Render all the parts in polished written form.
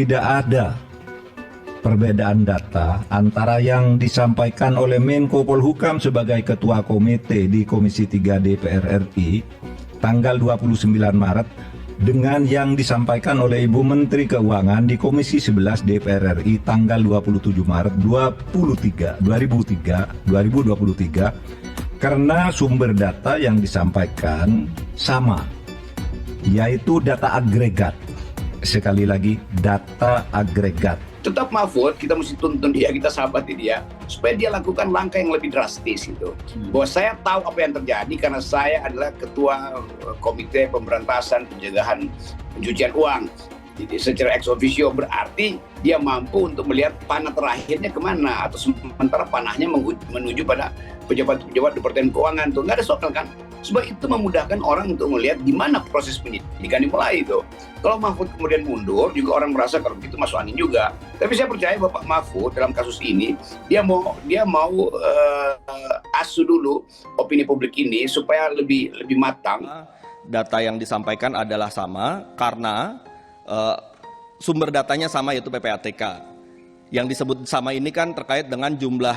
tidak ada perbedaan data antara yang disampaikan oleh Menko Polhukam sebagai Ketua Komite di Komisi 3 DPR RI tanggal 29 Maret dengan yang disampaikan oleh Ibu Menteri Keuangan di Komisi 11 DPR RI tanggal 27 Maret 2023 karena sumber data yang disampaikan sama, yaitu data agregat. Sekali lagi, data agregat. Tetap Mahfud, kita mesti tuntun dia, kita sabati dia, supaya dia lakukan langkah yang lebih drastis itu. Bahwa saya tahu apa yang terjadi karena saya adalah ketua Komite Pemberantasan Pencegahan Pencucian Uang. Jadi secara ex officio berarti dia mampu untuk melihat panah terakhirnya kemana, atau sementara panahnya menuju pada pejabat-pejabat Departemen Keuangan. Tuh nggak ada soal kan? Sebab itu memudahkan orang untuk melihat di mana proses penyidikan dimulai itu. Kalau Mahfud kemudian mundur, juga orang merasa kalau begitu masuk angin juga. Tapi saya percaya Bapak Mahfud dalam kasus ini dia mau asuh dulu opini publik ini supaya lebih matang. Data yang disampaikan adalah sama karena sumber datanya sama, yaitu PPATK. Yang disebut sama ini kan terkait dengan jumlah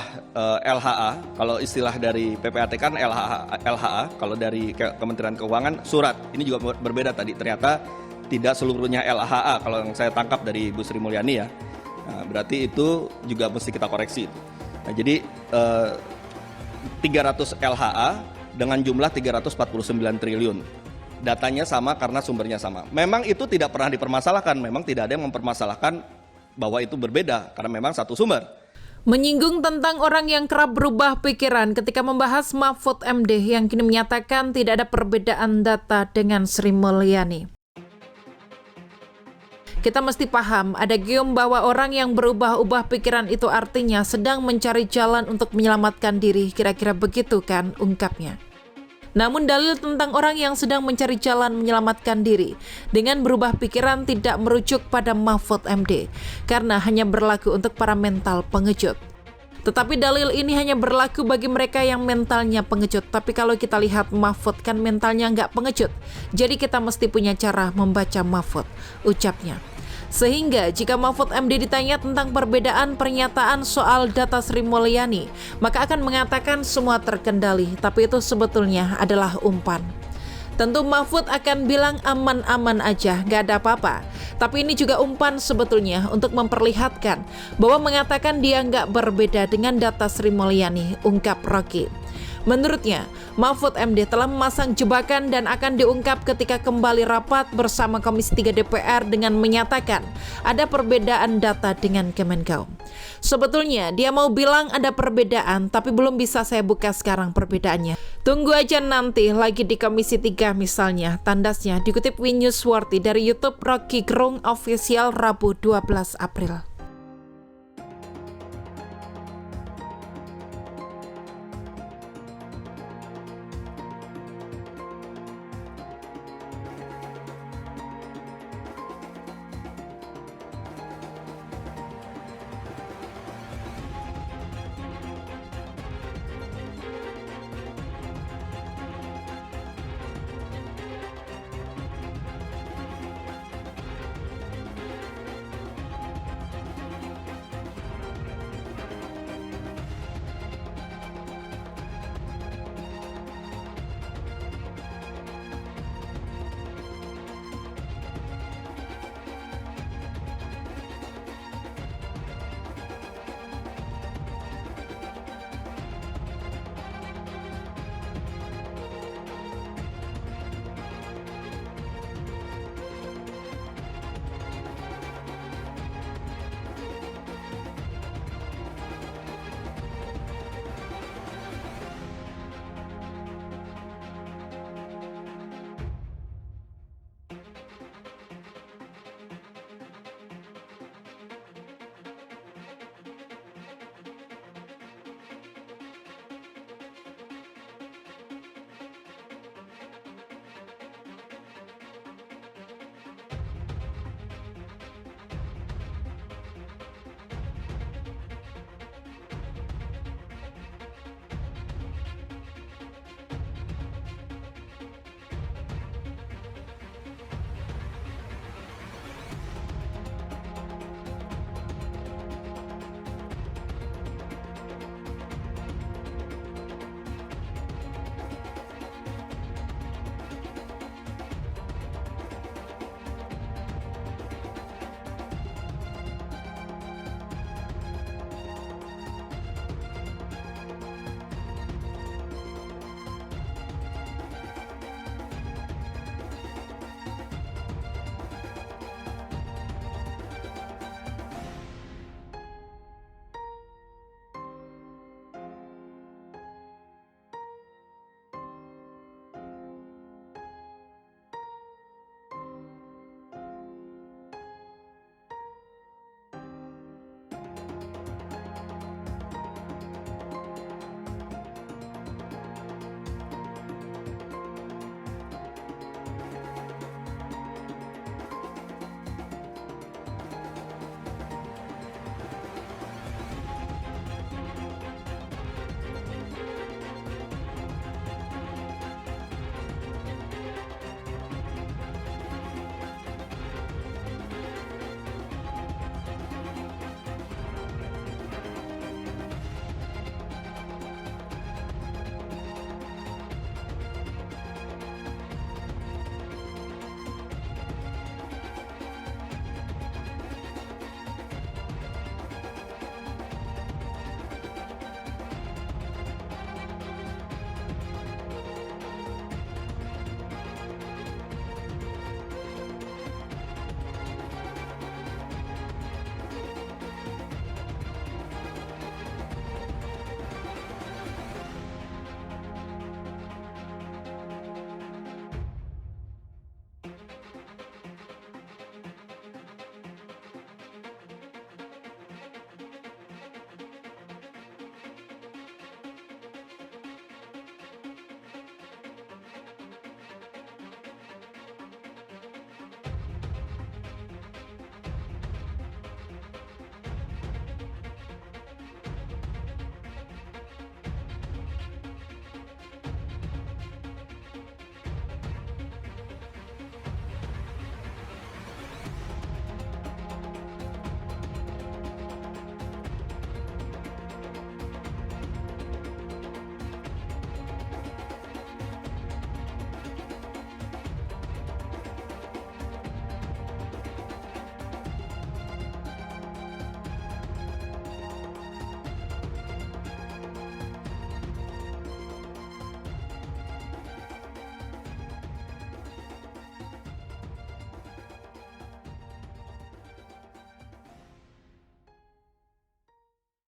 LHA. Kalau istilah dari PPATK kan LHA, kalau dari Kementerian Keuangan surat. Ini juga berbeda tadi, ternyata tidak seluruhnya LHA kalau yang saya tangkap dari Bu Sri Mulyani ya. Nah, berarti itu juga mesti kita koreksi. Nah, jadi 300 LHA dengan jumlah 349 triliun. Datanya sama karena sumbernya sama. Memang itu tidak pernah dipermasalahkan, memang tidak ada yang mempermasalahkan bahwa itu berbeda karena memang satu sumber. Menyinggung tentang orang yang kerap berubah pikiran ketika membahas Mahfud MD yang kini menyatakan tidak ada perbedaan data dengan Sri Mulyani. Kita mesti paham, ada gium bahwa orang yang berubah-ubah pikiran itu artinya sedang mencari jalan untuk menyelamatkan diri, kira-kira begitu kan ungkapnya. Namun dalil tentang orang yang sedang mencari jalan menyelamatkan diri dengan berubah pikiran tidak merujuk pada Mahfud MD, karena hanya berlaku untuk para mental pengecut. Tetapi dalil ini hanya berlaku bagi mereka yang mentalnya pengecut. Tapi kalau kita lihat Mahfud kan mentalnya nggak pengecut, jadi kita mesti punya cara membaca Mahfud, ucapnya. Sehingga jika Mahfud MD ditanya tentang perbedaan pernyataan soal data Sri Mulyani, maka akan mengatakan semua terkendali, tapi itu sebetulnya adalah umpan. Tentu Mahfud akan bilang aman-aman aja, gak ada apa-apa. Tapi ini juga umpan sebetulnya untuk memperlihatkan bahwa mengatakan dia nggak berbeda dengan data Sri Mulyani, ungkap Rocky. Menurutnya, Mahfud MD telah memasang jebakan dan akan diungkap ketika kembali rapat bersama Komisi 3 DPR dengan menyatakan ada perbedaan data dengan Kemenkeu. Sebetulnya dia mau bilang ada perbedaan, tapi belum bisa saya buka sekarang perbedaannya. Tunggu aja nanti lagi di Komisi 3 misalnya, tandasnya dikutip WeNewsWorthy dari YouTube Rocky Gerung Official Rabu 12 April.